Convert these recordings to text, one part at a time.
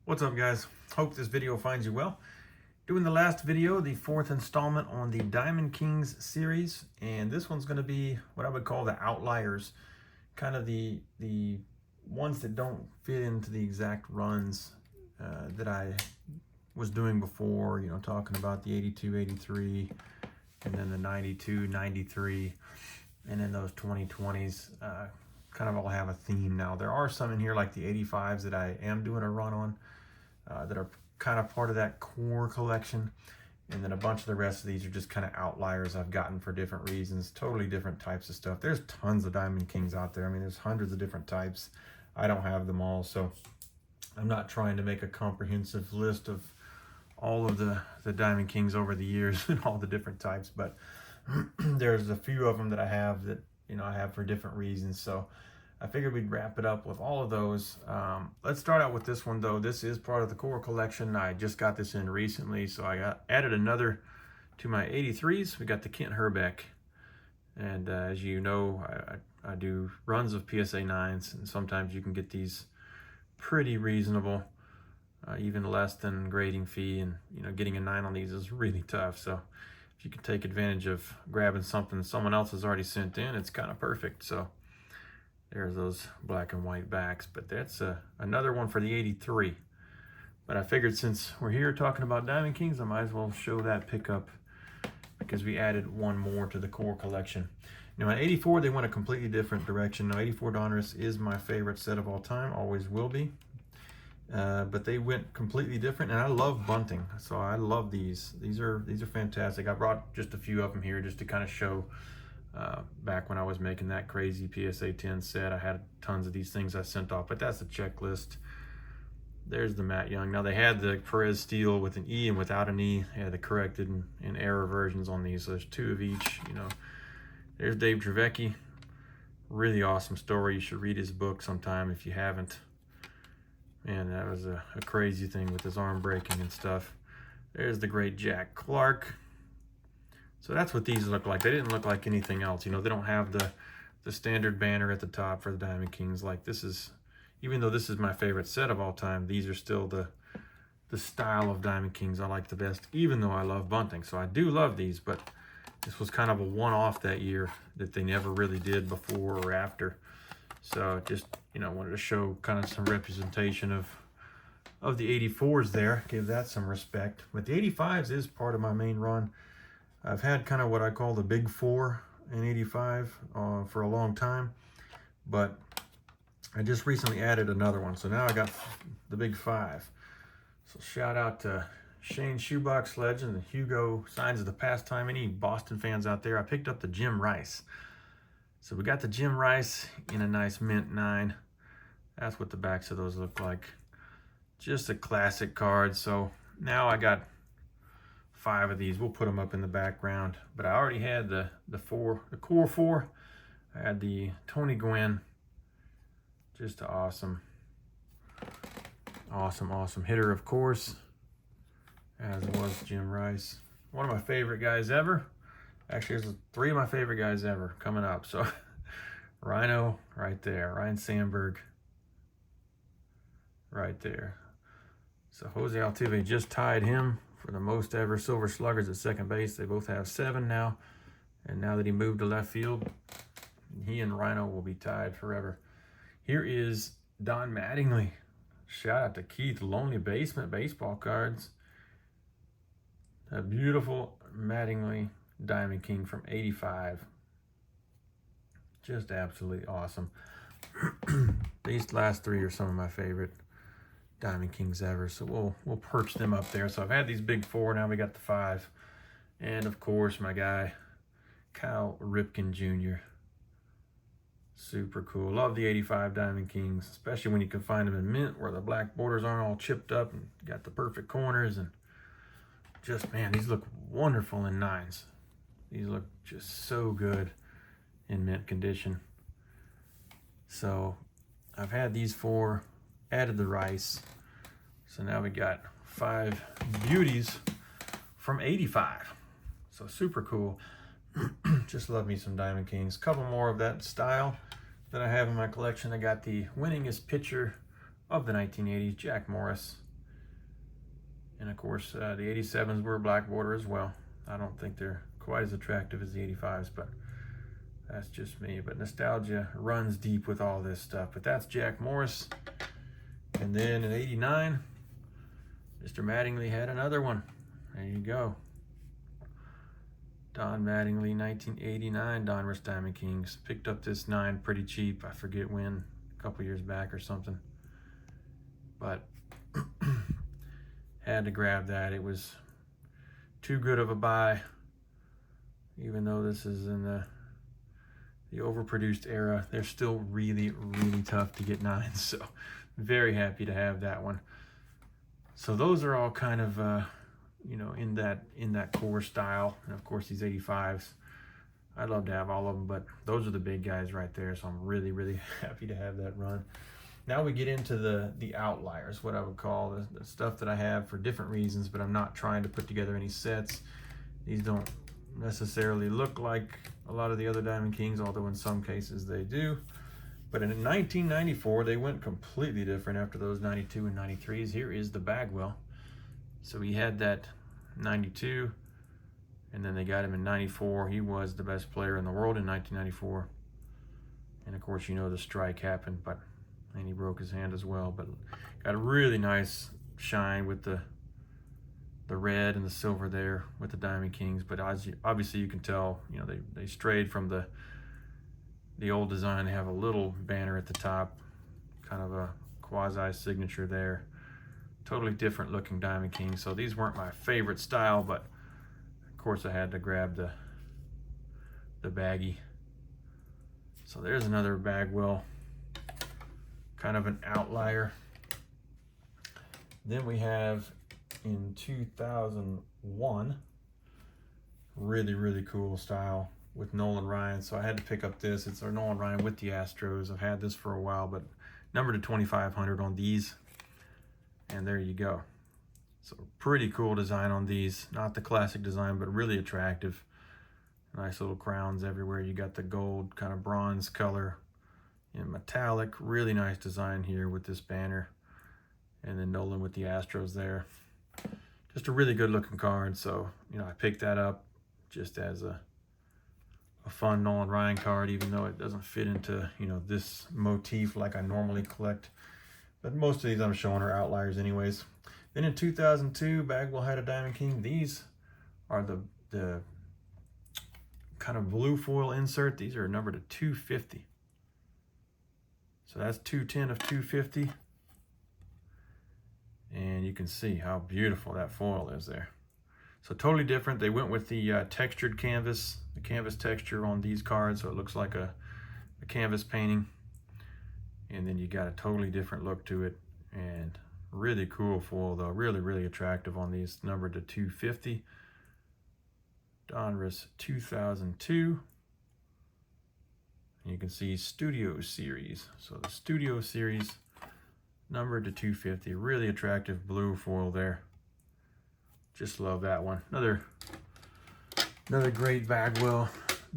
What's up, guys? Hope this video finds you well. Doing the last video, the fourth installment on the Diamond Kings series, and this one's going to be what I would call the outliers, kind of the ones that don't fit into the exact runs that I was doing before, you know, talking about the 82, 83, and then the 92, 93, and then those 2020s kind of all have a theme now. There are some in here like the 85s that I am doing a run on that are kind of part of that core collection, and then a bunch of the rest of these are just kind of outliers I've gotten for different reasons, totally different types of stuff. There's tons of Diamond Kings out there. I mean, there's hundreds of different types. I don't have them all, so I'm not trying to make a comprehensive list of all of the Diamond Kings over the years and all the different types, but there's a few of them that I have that, you know, I have for different reasons. So I figured we'd wrap it up with all of those. Let's start out with this one, though. This is part of the core collection. I just got this in recently, so I added another to my 83s. We got the Kent Herbeck. And as you know, I do runs of PSA 9s, and sometimes you can get these pretty reasonable, even less than grading fee. And, you know, getting a 9 on these is really tough. So if you can take advantage of grabbing something someone else has already sent in, it's kind of perfect. So there's those black and white backs, but that's another one for the 83. But I figured since we're here talking about Diamond Kings, I might as well show that pickup because we added one more to the core collection. Now at 84, they went a completely different direction. Now 84 Donruss is my favorite set of all time, always will be. But they went completely different, and I love bunting, so I love these. These are fantastic. I brought just a few of them here just to kind of show. Back when I was making that crazy PSA 10 set, I had tons of these things I sent off, but that's the checklist. There's the Matt Young. Now they had the Perez Steel with an E and without an E. They had the corrected and error versions on these, so there's two of each, you know. There's Dave Trevecki. Really awesome story. You should read his book sometime if you haven't. Man, that was a crazy thing with his arm breaking and stuff. There's the great Jack Clark. So that's what these look like. They didn't look like anything else. You know, they don't have the standard banner at the top for the Diamond Kings. Like this is, even though this is my favorite set of all time, these are still the style of Diamond Kings I like the best, even though I love bunting. So I do love these, but this was kind of a one-off that year that they never really did before or after. So just, you know, wanted to show kind of some representation of the 84s there, give that some respect. But the 85s is part of my main run. I've had kind of what I call the big four in 85 for a long time, but I just recently added another one. So now I got the big five. So shout out to Shane Shoebox Legend and Hugo Signs of the Pastime. Any Boston fans out there, I picked up the Jim Rice. So we got the Jim Rice in a nice mint 9. That's what the backs of those look like. Just a classic card. So now I got 5 of these. We'll put them up in the background, but I already had the core 4. I had the Tony Gwynn. Just awesome hitter, of course, as was Jim Rice. One of my favorite guys ever. Actually, there's 3 of my favorite guys ever coming up. So Rhino right there, Ryan Sandberg right there. So Jose Altuve just tied him for the most ever Silver Sluggers at second base. They both have 7 now. And now that he moved to left field, he and Rhino will be tied forever. Here is Don Mattingly. Shout out to Keith, Lonely Basement baseball cards. A beautiful Mattingly Diamond King from 85. Just absolutely awesome. These last 3 are some of my favorite Diamond Kings ever, so we'll perch them up there. So I've had these big 4, now we got the 5, and of course my guy Cal Ripken Jr. Super cool. Love the 85 Diamond Kings, especially when you can find them in mint where the black borders aren't all chipped up and got the perfect corners. And just, man, these look wonderful in 9s. These look just so good in mint condition. So I've had these 4, added the Rice. So now we got 5 beauties from 85. So super cool. Just love me some Diamond Kings. Couple more of that style that I have in my collection. I got the winningest pitcher of the 1980s, Jack Morris. And of course, the 87s were black border as well. I don't think they're quite as attractive as the 85s, but that's just me. But nostalgia runs deep with all this stuff. But that's Jack Morris. And then in 89, Mr. Mattingly had another one. There you go. Don Mattingly, 1989 Donruss Diamond Kings. Picked up this 9 pretty cheap. I forget when, a couple years back or something. But had to grab that. It was too good of a buy, even though this is in the overproduced era. They're still really, really tough to get 9s, so very happy to have that one. So those are all kind of you know, in that core style. And of course these 85s, I'd love to have all of them, but those are the big guys right there, so I'm really, really happy to have that run. Now we get into the outliers, what I would call the stuff that I have for different reasons, but I'm not trying to put together any sets. These don't necessarily look like a lot of the other Diamond Kings, although in some cases they do. But in 1994, they went completely different after those 92 and 93s. Here is the Bagwell. So he had that 92, and then they got him in 94. He was the best player in the world in 1994. And of course, you know, the strike happened, and he broke his hand as well. But got a really nice shine with the red and the silver there with the Diamond Kings. But obviously you can tell, you know, they strayed from the old design. They have a little banner at the top, kind of a quasi signature there. Totally different looking Diamond King. So these weren't my favorite style, but of course I had to grab the baggy. So there's another Bagwell, kind of an outlier. Then we have in 2001, really, really cool style with Nolan Ryan. So I had to pick up this. It's our Nolan Ryan with the Astros. I've had this for a while, but numbered to 2,500 on these. And there you go. So pretty cool design on these. Not the classic design, but really attractive. Nice little crowns everywhere. You got the gold kind of bronze color in metallic. Really nice design here with this banner. And then Nolan with the Astros there. Just a really good looking card. So, you know, I picked that up just as a fun Nolan Ryan card, even though it doesn't fit into, you know, this motif like I normally collect. But most of these I'm showing are outliers anyways. Then in 2002, Bagwell had a Diamond King. These are the kind of blue foil insert. These are numbered to 250. So that's 210 of 250. And you can see how beautiful that foil is there. So totally different. They went with the textured canvas, the canvas texture on these cards, so it looks like a canvas painting. And then you got a totally different look to it, and really cool foil though. Really, really attractive on these, numbered to 250. Donruss 2002. And you can see Studio Series. So the Studio Series, numbered to 250. Really attractive blue foil there. Just love that one. Another great Bagwell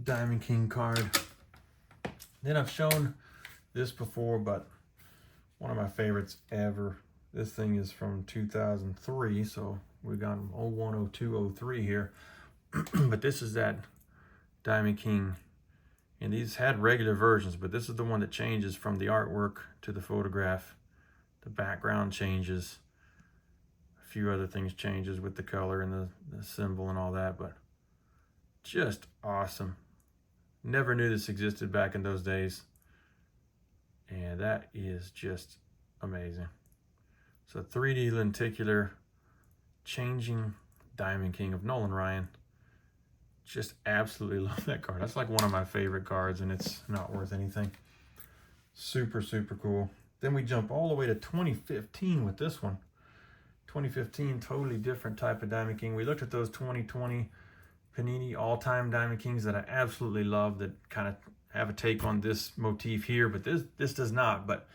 Diamond King card. Then I've shown this before, but one of my favorites ever. This thing is from 2003, so we got 01, 02, 03 here. But this is that Diamond King, and these had regular versions, but this is the one that changes from the artwork to the photograph. The background changes, a few other things changes with the color and the symbol and all that, but just awesome. Never knew this existed back in those days. And that is just amazing. So 3D lenticular changing Diamond King of Nolan Ryan. Just absolutely love that card. That's like one of my favorite cards, and it's not worth anything. Super, super cool. Then we jump all the way to 2015 with this one. 2015, totally different type of Diamond King. We looked at those 2020 Panini all-time Diamond Kings that I absolutely love, that kind of have a take on this motif here, but this does not, but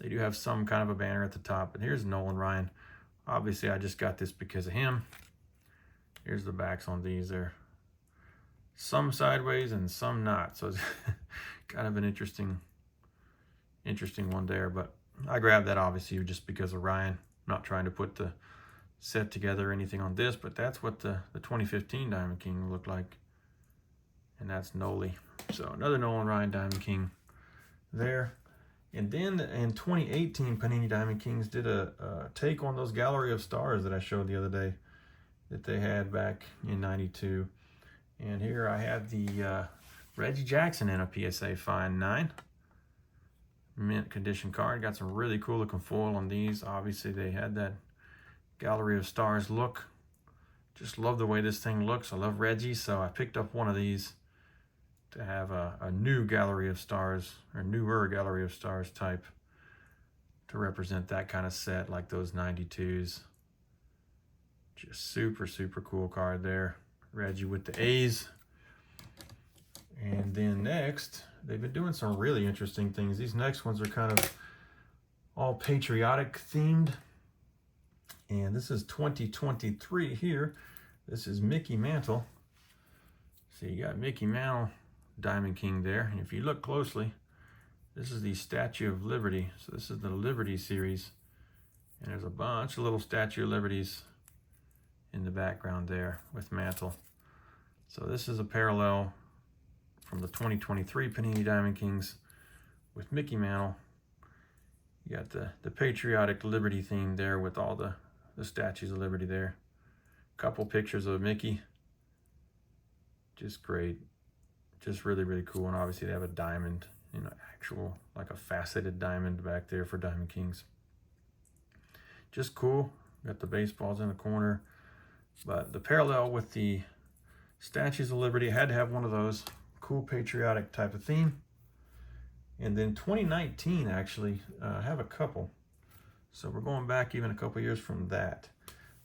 they do have some kind of a banner at the top. And here's Nolan Ryan. Obviously I just got this because of him. Here's the backs on these. They're some sideways and some not, so it's kind of an interesting one there. But I grabbed that obviously just because of Ryan. I'm not trying to put the set together or anything on this, but that's what the 2015 Diamond King looked like. And that's Noli. So another Nolan Ryan Diamond King there. And then in 2018, Panini Diamond Kings did a take on those Gallery of Stars that I showed the other day that they had back in '92. And here I have the Reggie Jackson in a PSA Fine 9. Mint condition card. Got some really cool looking foil on these. Obviously they had that Gallery of Stars look. Just love the way this thing looks. I love Reggie, so I picked up one of these to have a new Gallery of Stars, or newer Gallery of Stars type, to represent that kind of set, like those 92s. Just super, super cool card there. Reggie with the A's. And then next, they've been doing some really interesting things. These next ones are kind of all patriotic themed. And this is 2023 here. This is Mickey Mantle. So you got Mickey Mantle Diamond King there. And if you look closely, this is the Statue of Liberty. So this is the Liberty series. And there's a bunch of little Statue of Liberties in the background there with Mantle. So this is a parallel from the 2023 Panini Diamond Kings with Mickey Mantle. You got the patriotic Liberty theme there with all the Statues of Liberty there. Couple pictures of Mickey. Just great. Just really, really cool. And obviously they have a diamond, you know, actual, like a faceted diamond back there for Diamond Kings. Just cool. Got the baseballs in the corner. But the parallel with the Statues of Liberty, I had to have one of those. Cool patriotic type of theme. And then 2019, actually, I have a couple. So we're going back even a couple years from that.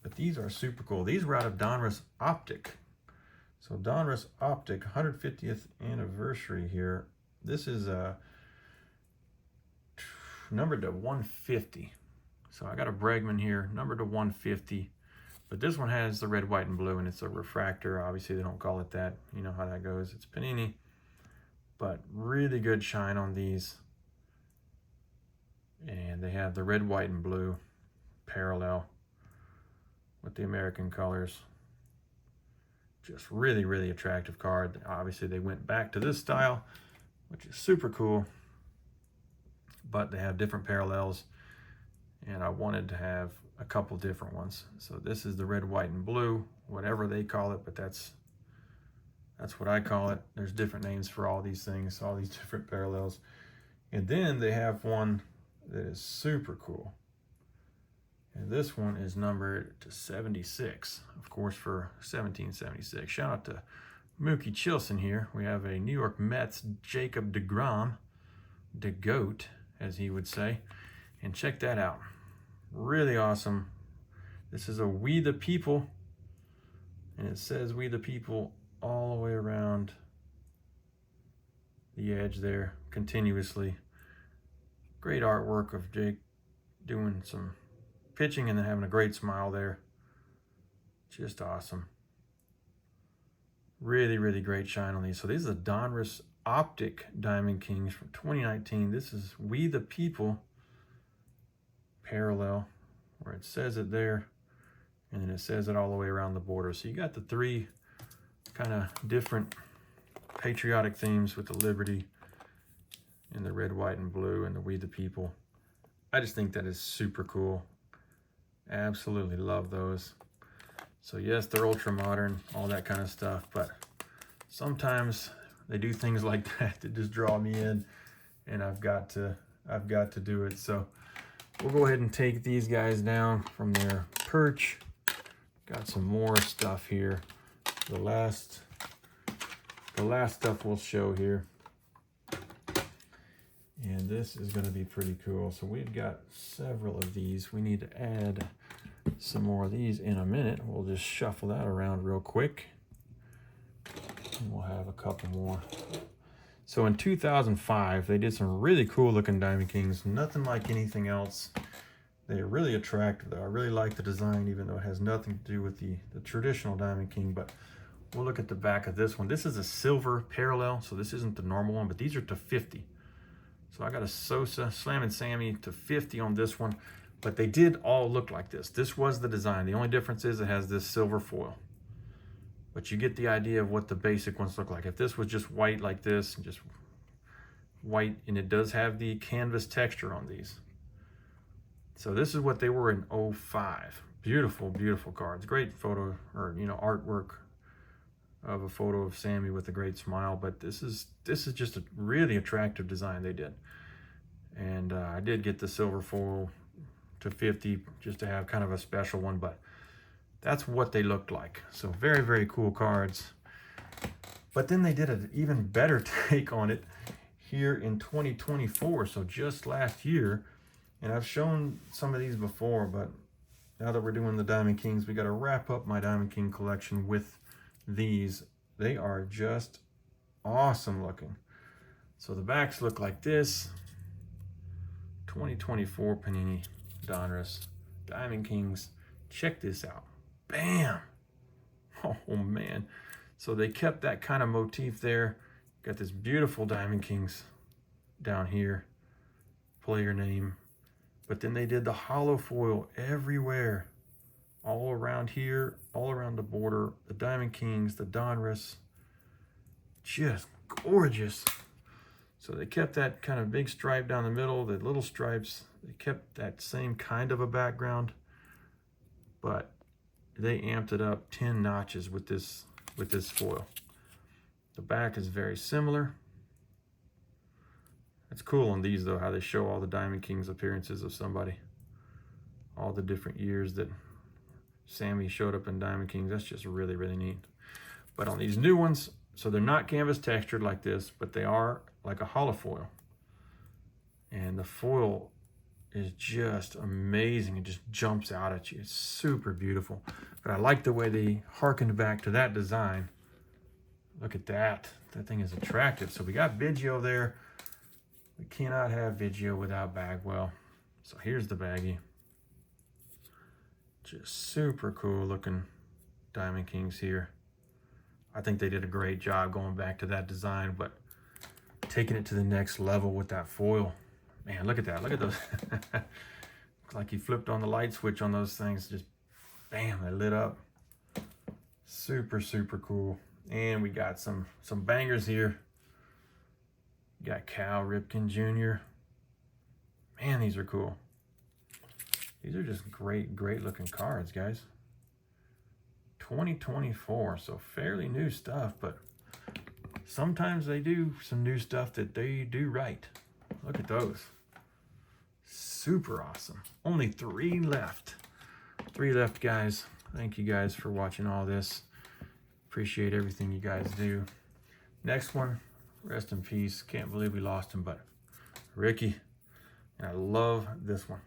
But these are super cool. These were out of Donruss Optic. So Donruss Optic, 150th anniversary here. This is numbered to 150. So I got a Bregman here, numbered to 150. But this one has the red, white, and blue, and it's a refractor. Obviously, they don't call it that. You know how that goes. It's Panini. But really good shine on these. And they have the red, white, and blue parallel with the American colors. Just really, really attractive card. Obviously, they went back to this style, which is super cool. But they have different parallels. And I wanted to have a couple different ones. So this is the red, white, and blue, whatever they call it, but that's what I call it. There's different names for all these things, all these different parallels. And then they have one that is super cool. And this one is numbered to 76, of course, for 1776. Shout out to Mookie Chilson here. We have a New York Mets Jacob deGrom, the GOAT, as he would say. And check that out. Really awesome. This is a We the People. And it says We the People all the way around the edge there, continuously. Great artwork of Jake doing some pitching and then having a great smile there. Just awesome. Really, really great shine on these. So these are the Donruss Optic Diamond Kings from 2019. This is We the People parallel, where it says it there, and then it says it all the way around the border. So you got the three kind of different patriotic themes with the Liberty and the red, white, and blue and the We the People. I just think that is super cool. Absolutely love those. So yes, they're ultra modern, all that kind of stuff, but sometimes they do things like that just draw me in, and I've got to do it. So we'll go ahead and take these guys down from their perch. Got some more stuff here. The last stuff we'll show here. And this is going to be pretty cool. So we've got several of these. We need to add some more of these in a minute. We'll just shuffle that around real quick. And we'll have a couple more. So in 2005, they did some really cool looking Diamond Kings. Nothing like anything else. They're really attractive though. I really like the design, even though it has nothing to do with the traditional Diamond King. But we'll look at the back of this one. This is a silver parallel, so this isn't the normal one, but these are to 50. So I got a Sosa, Slam and Sammy to 50 on this one. But they did all look like this. This was the design. The only difference is it has this silver foil. But you get the idea of what the basic ones look like. If this was just white like this, and just white, and it does have the canvas texture on these. So this is what they were in 05. Beautiful, beautiful cards. Great photo, or artwork of a photo of Sammy with a great smile. But this is just a really attractive design they did. And I did get the silver foil to 50 just to have kind of a special one, but that's what they looked like. So very, very cool cards. But then they did an even better take on it here in 2024, so just last year. And I've shown some of these before, but now that we're doing the Diamond Kings, we got to wrap up my Diamond King collection with these. They are just awesome looking. So the backs look like this. 2024 Panini Donruss Diamond Kings. Check this out. Bam! Oh man. So they kept that kind of motif there. Got this beautiful Diamond Kings down here. Player name. But then they did the hollow foil everywhere. All around here, all around the border. The Diamond Kings, the Donruss. Just gorgeous. So they kept that kind of big stripe down the middle, the little stripes. They kept that same kind of a background, but they amped it up 10 notches with this foil. The back is very similar. It's cool on these though, how they show all the Diamond Kings appearances of somebody. All the different years that Sammy showed up in Diamond Kings. That's just really, really neat. But on these new ones, so they're not canvas textured like this, but they are like a hollow foil. And the foil is just amazing. It just jumps out at you. It's super beautiful. But I like the way they harkened back to that design. Look at that. That thing is attractive. So we got Biggio there. We cannot have Biggio without Bagwell. So here's the baggie. Just super cool looking Diamond Kings here. I think they did a great job going back to that design, but taking it to the next level with that foil. Man, look at that. Look at those. Looks like he flipped on the light switch on those things. Just bam, they lit up. Super, super cool. And we got some bangers here. We got Cal Ripken Jr. Man, these are cool. These are just great, great looking cards, guys. 2024, so fairly new stuff, but sometimes they do some new stuff that they do right. Look at those. Super awesome. Only 3 left. 3 left, guys. Thank you guys for watching all this. Appreciate everything you guys do. Next one, rest in peace. Can't believe we lost him, but Ricky. And I love this one.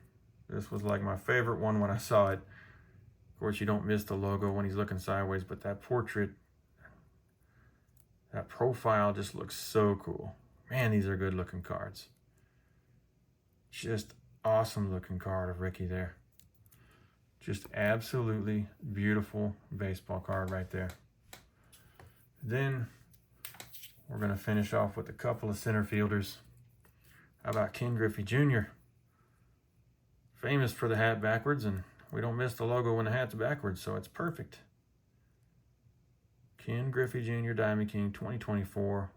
This was like my favorite one when I saw it. Of course, you don't miss the logo when he's looking sideways, but that portrait, that profile just looks so cool. Man, these are good looking cards. Just awesome looking card of Ricky there. Just absolutely beautiful baseball card right there. Then we're going to finish off with a couple of center fielders. How about Ken Griffey Jr.? Famous for the hat backwards, and we don't miss the logo when the hat's backwards, so it's perfect. Ken Griffey Jr. Diamond King 2024.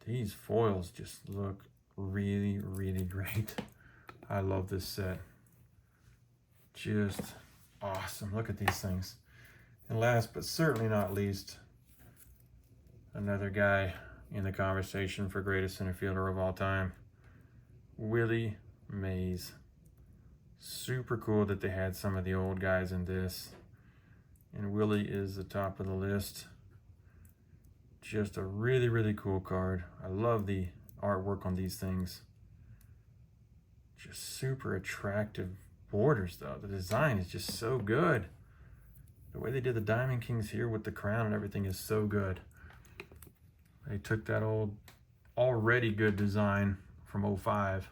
These foils just look really, really great. I love this set. Just awesome. Look at these things. And last but certainly not least, another guy in the conversation for greatest center fielder of all time, Willie Mays. Super cool that they had some of the old guys in this. And Willie is the top of the list. Just a really, really cool card. I love the artwork on these things. Just super attractive borders though. The design is just so good. The way they did the Diamond Kings here with the crown and everything is so good. They took that old, already good design from 05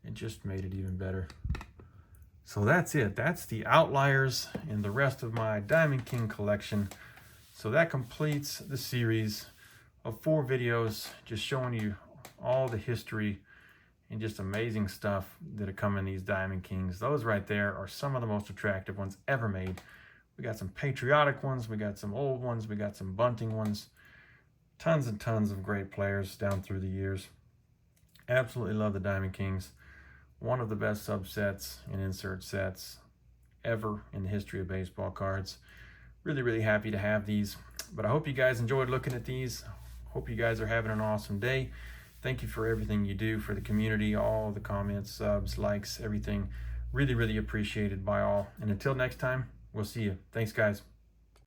and just made it even better. So that's it. That's the outliers and the rest of my Diamond King collection. So that completes the series of 4 videos just showing you all the history and just amazing stuff that come in these Diamond Kings. Those right there are some of the most attractive ones ever made. We got some patriotic ones, we got some old ones, we got some bunting ones. Tons and tons of great players down through the years. Absolutely love the Diamond Kings. One of the best subsets and insert sets ever in the history of baseball cards. Really, really happy to have these. But I hope you guys enjoyed looking at these. Hope you guys are having an awesome day. Thank you for everything you do for the community, all the comments, subs, likes, everything. Really, really appreciated by all. And until next time, we'll see you. Thanks, guys.